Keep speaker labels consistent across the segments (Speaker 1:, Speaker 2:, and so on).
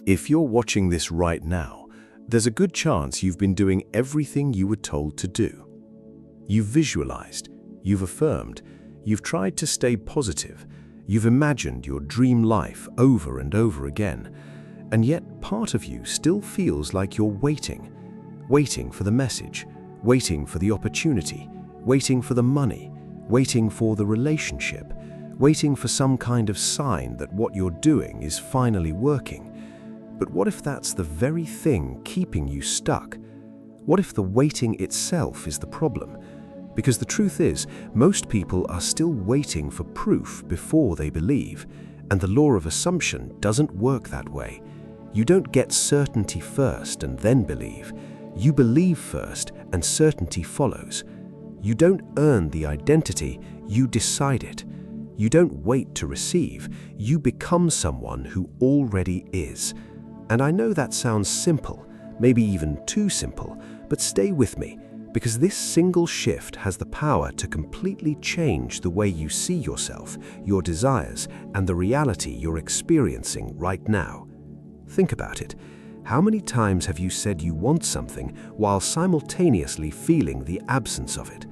Speaker 1: If you're watching this right now, there's a good chance you've been doing everything you were told to do. You've visualized, you've affirmed, you've tried to stay positive, you've imagined your dream life over and over again, and yet part of you still feels like you're waiting for the message, waiting for the opportunity, waiting for the money, waiting for the relationship, waiting for some kind of sign that what you're doing is finally working. But what if that's the very thing keeping you stuck? What if the waiting itself is the problem? Because the truth is, most people are still waiting for proof before they believe, and the law of assumption doesn't work that way. You don't get certainty first and then believe. You believe first and certainty follows. You don't earn the identity, you decide it. You don't wait to receive, you become someone who already is. And I know that sounds simple, maybe even too simple, but stay with me, because this single shift has the power to completely change the way you see yourself, your desires, and the reality you're experiencing right now. Think about it. How many times have you said you want something while simultaneously feeling the absence of it?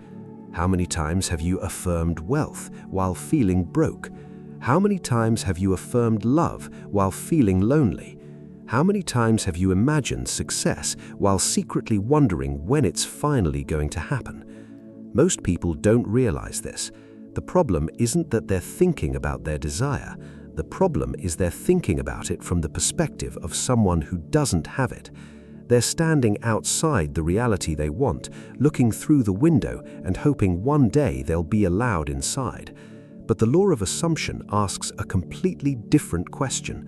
Speaker 1: How many times have you affirmed wealth while feeling broke? How many times have you affirmed love while feeling lonely? How many times have you imagined success while secretly wondering when it's finally going to happen? Most people don't realize this. The problem isn't that they're thinking about their desire. The problem is they're thinking about it from the perspective of someone who doesn't have it. They're standing outside the reality they want, looking through the window and hoping one day they'll be allowed inside. But the law of assumption asks a completely different question.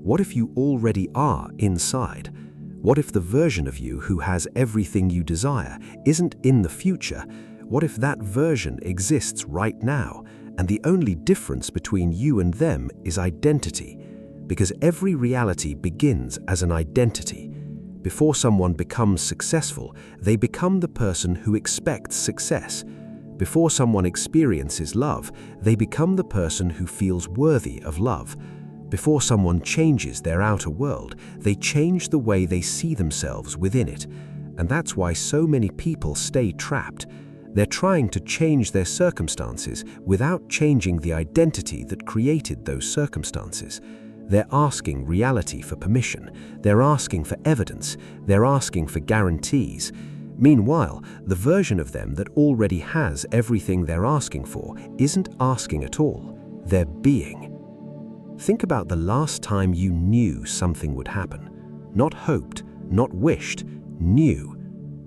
Speaker 1: What if you already are inside? What if the version of you who has everything you desire isn't in the future? What if that version exists right now, and the only difference between you and them is identity? Because every reality begins as an identity. Before someone becomes successful, they become the person who expects success. Before someone experiences love, they become the person who feels worthy of love. Before someone changes their outer world, they change the way they see themselves within it. And that's why so many people stay trapped. They're trying to change their circumstances without changing the identity that created those circumstances. They're asking reality for permission. They're asking for evidence. They're asking for guarantees. Meanwhile, the version of them that already has everything they're asking for isn't asking at all. They're being. Think about the last time you knew something would happen. Not hoped, not wished, knew.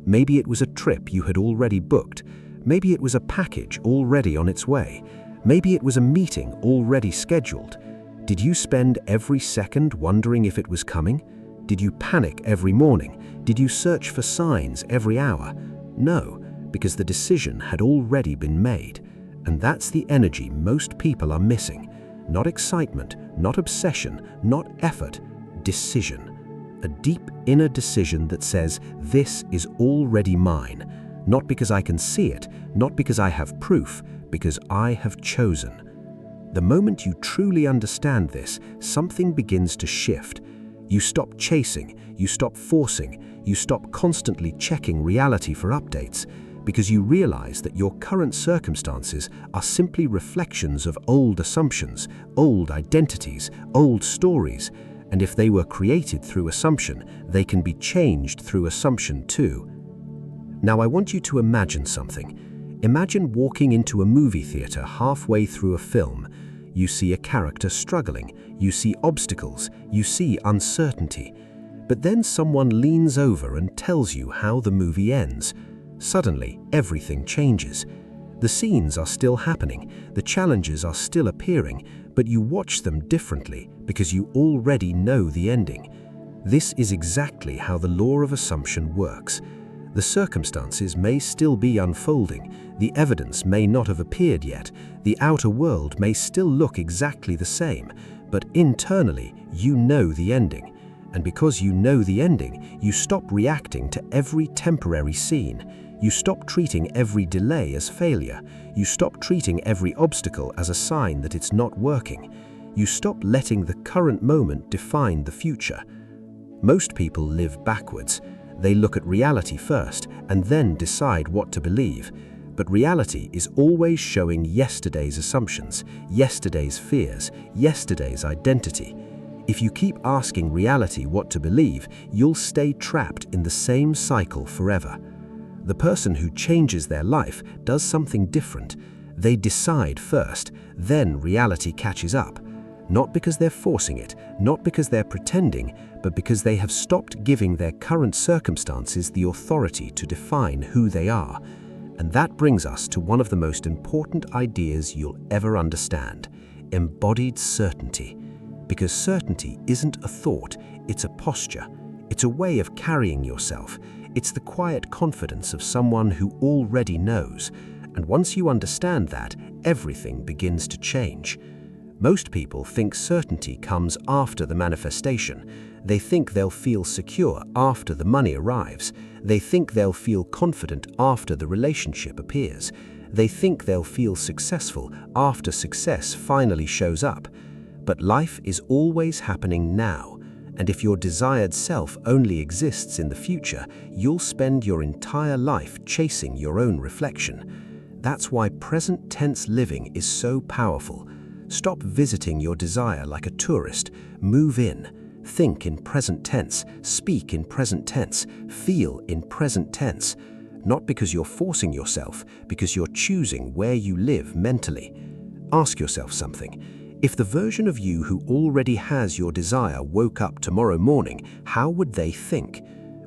Speaker 1: Maybe it was a trip you had already booked. Maybe it was a package already on its way. Maybe it was a meeting already scheduled. Did you spend every second wondering if it was coming? Did you panic every morning? Did you search for signs every hour? No, because the decision had already been made. And that's the energy most people are missing. Not excitement, not obsession, not effort, decision. A deep inner decision that says, this is already mine. Not because I can see it, not because I have proof, because I have chosen. The moment you truly understand this, something begins to shift. You stop chasing, you stop forcing, you stop constantly checking reality for updates, because you realize that your current circumstances are simply reflections of old assumptions, old identities, old stories, and if they were created through assumption, they can be changed through assumption too. Now I want you to imagine something. Imagine walking into a movie theater halfway through a film. You see a character struggling, you see obstacles, you see uncertainty. But then someone leans over and tells you how the movie ends. Suddenly, everything changes. The scenes are still happening, the challenges are still appearing, but you watch them differently because you already know the ending. This is exactly how the law of assumption works. The circumstances may still be unfolding, the evidence may not have appeared yet, the outer world may still look exactly the same, but internally you know the ending. And because you know the ending, you stop reacting to every temporary scene. You stop treating every delay as failure. You stop treating every obstacle as a sign that it's not working.
Speaker 2: You stop letting the current moment define the future. Most people live backwards. They look at reality first and then decide what to believe. But reality is always showing yesterday's assumptions, yesterday's fears, yesterday's identity. If you keep asking reality what to believe, you'll stay trapped in the same cycle forever. The person who changes their life does something different. They decide first, then reality catches up. Not because they're forcing it, not because they're pretending, but because they have stopped giving their current circumstances the authority to define who they are. And that brings us to one of the most important ideas you'll ever understand: embodied certainty. Because certainty isn't a thought, it's a posture. It's a way of carrying yourself. It's the quiet confidence of someone who already knows. And once you understand that, everything begins to change. Most people think certainty comes after the manifestation. They think they'll feel secure after the money arrives. They think they'll feel confident after the relationship appears. They think they'll feel successful after success finally shows up. But life is always happening now, and if your desired self only exists in the future, you'll spend your entire life chasing your own reflection. That's why present tense living is so powerful. Stop visiting your desire like a tourist. Move in. Think in present tense, speak in present tense, feel in present tense. Not because you're forcing yourself, because you're choosing where you live mentally. Ask yourself something. If the version of you who already has your desire woke up tomorrow morning, how would they think?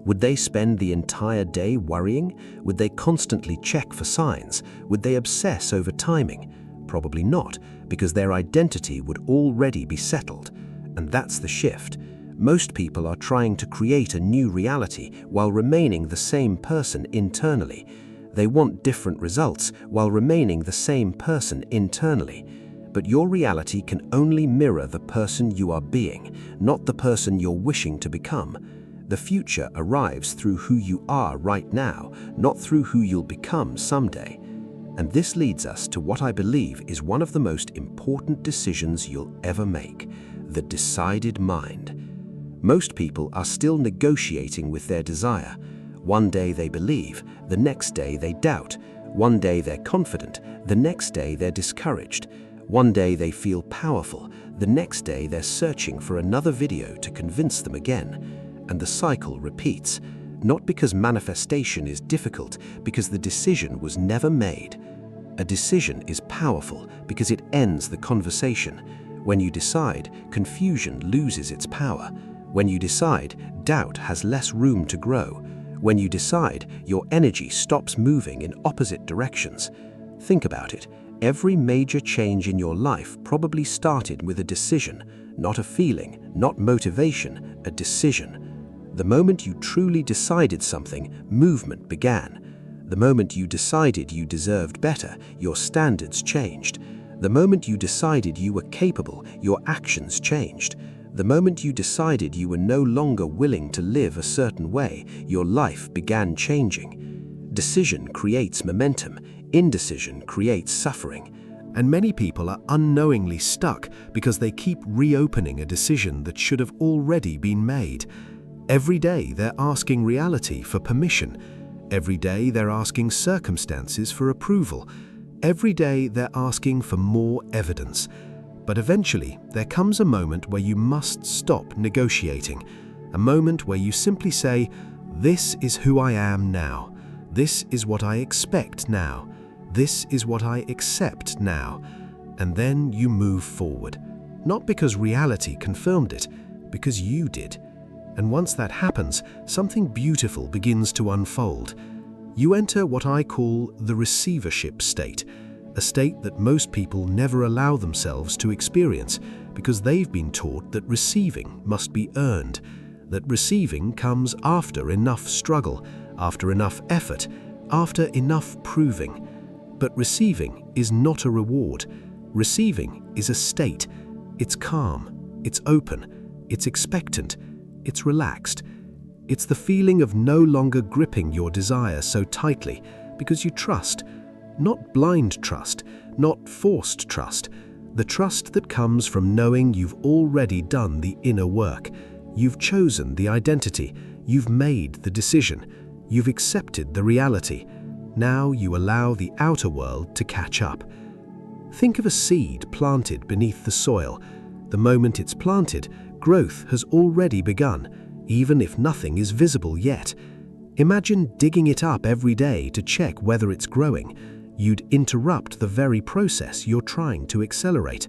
Speaker 2: Would they spend the entire day worrying? Would they constantly check for signs? Would they obsess over timing? Probably not, because their identity would already be settled. And that's the shift. Most people are trying to create a new reality while remaining the same person internally. They want different results while remaining the same person internally. But your reality can only mirror the person you are being, not the person you're wishing to become. The future arrives through who you are right now, not through who you'll become someday. And this leads us to what I believe is one of the most important decisions you'll ever make: the decided mind. Most people are still negotiating with their desire. One day they believe, the next day they doubt. One day they're confident, the next day they're discouraged. One day they feel powerful, the next day they're searching for another video to convince them again. And the cycle repeats, not because manifestation is difficult, because the decision was never made. A decision is powerful because it ends the conversation. When you decide, confusion loses its power. When you decide, doubt has less room to grow. When you decide, your energy stops moving in opposite directions. Think about it. Every major change in your life probably started with a decision, not a feeling, not motivation, a decision. The moment you truly decided something, movement began. The moment you decided you deserved better, your standards changed. The moment you decided you were capable, your actions changed. The moment you decided you were no longer willing to live a certain way, your life began changing. Decision creates momentum. Indecision creates suffering. And many people are unknowingly stuck because they keep reopening a decision that should have already been made. Every day they're asking reality for permission. Every day they're asking circumstances for approval. Every day they're asking for more evidence. But eventually there comes a moment where you must stop negotiating. A moment where you simply say, "This is who I am now. This is what I expect now. This is what I accept now." And then you move forward. Not because reality confirmed it, because you did. And once that happens, something beautiful begins to unfold. You enter what I call the receivership state, a state that most people never allow themselves to experience because they've been taught that receiving must be earned, that receiving comes after enough struggle, after enough effort, after enough proving. But receiving is not a reward. Receiving is a state. It's calm, it's open, it's expectant, it's relaxed. It's the feeling of no longer gripping your desire so tightly because you trust. Not blind trust, not forced trust, The trust that comes from knowing you've already done the inner work. You've chosen the identity. You've made the decision. You've accepted the reality. Now you allow the outer world to catch up. Think of a seed planted beneath the soil. The moment it's planted, growth has already begun, even if nothing is visible yet. Imagine digging it up every day to check whether it's growing. You'd interrupt the very process you're trying to accelerate.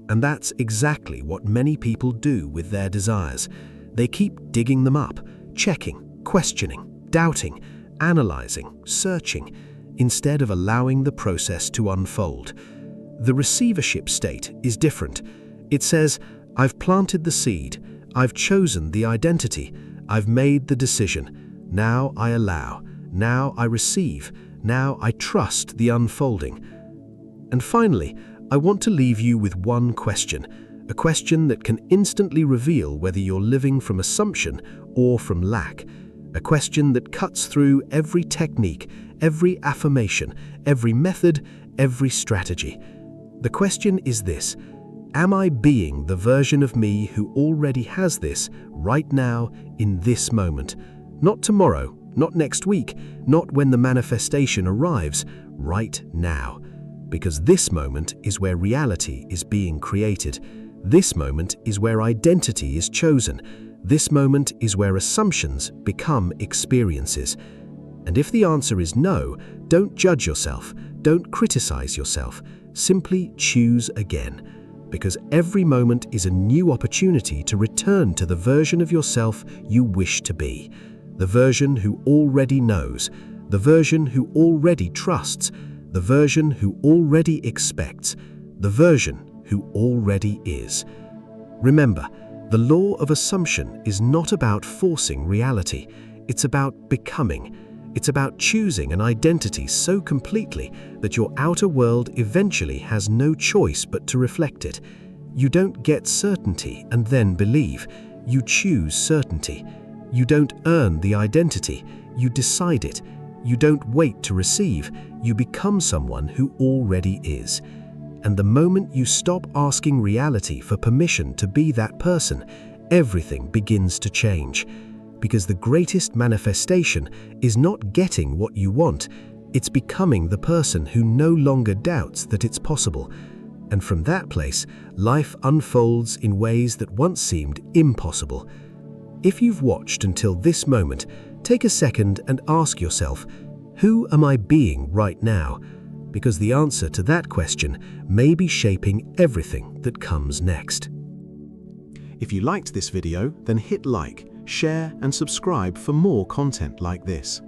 Speaker 2: And that's exactly what many people do with their desires. They keep digging them up, checking, questioning, doubting, analyzing, searching, instead of allowing the process to unfold. The receivership state is different. It says, I've planted the seed, I've chosen the identity, I've made the decision. Now I allow, now I receive, now I trust the unfolding. And finally, I want to leave you with one question, a question that can instantly reveal whether you're living from assumption or from lack, a question that cuts through every technique, every affirmation, every method, every strategy. The question is this: am I being the version of me who already has this right now in this moment? Not tomorrow, not next week, not when the manifestation arrives, right now. Because this moment is where reality is being created. This moment is where identity is chosen. This moment is where assumptions become experiences. And if the answer is no, don't judge yourself, don't criticize yourself, simply choose again. Because every moment is a new opportunity to return to the version of yourself you wish to be. The version who already knows, the version who already trusts, the version who already expects, the version who already is. Remember, the law of assumption is not about forcing reality. It's about becoming. It's about choosing an identity so completely that your outer world eventually has no choice but to reflect it. You don't get certainty and then believe. You choose certainty. You don't earn the identity. You decide it. You don't wait to receive. You become someone who already is. And the moment you stop asking reality for permission to be that person, everything begins to change. Because the greatest manifestation is not getting what you want, it's becoming the person who no longer doubts that it's possible. And from that place, life unfolds in ways that once seemed impossible. If you've watched until this moment, take a second and ask yourself, who am I being right now? Because the answer to that question may be shaping everything that comes next.
Speaker 1: If you liked this video, then hit like, share and subscribe for more content like this.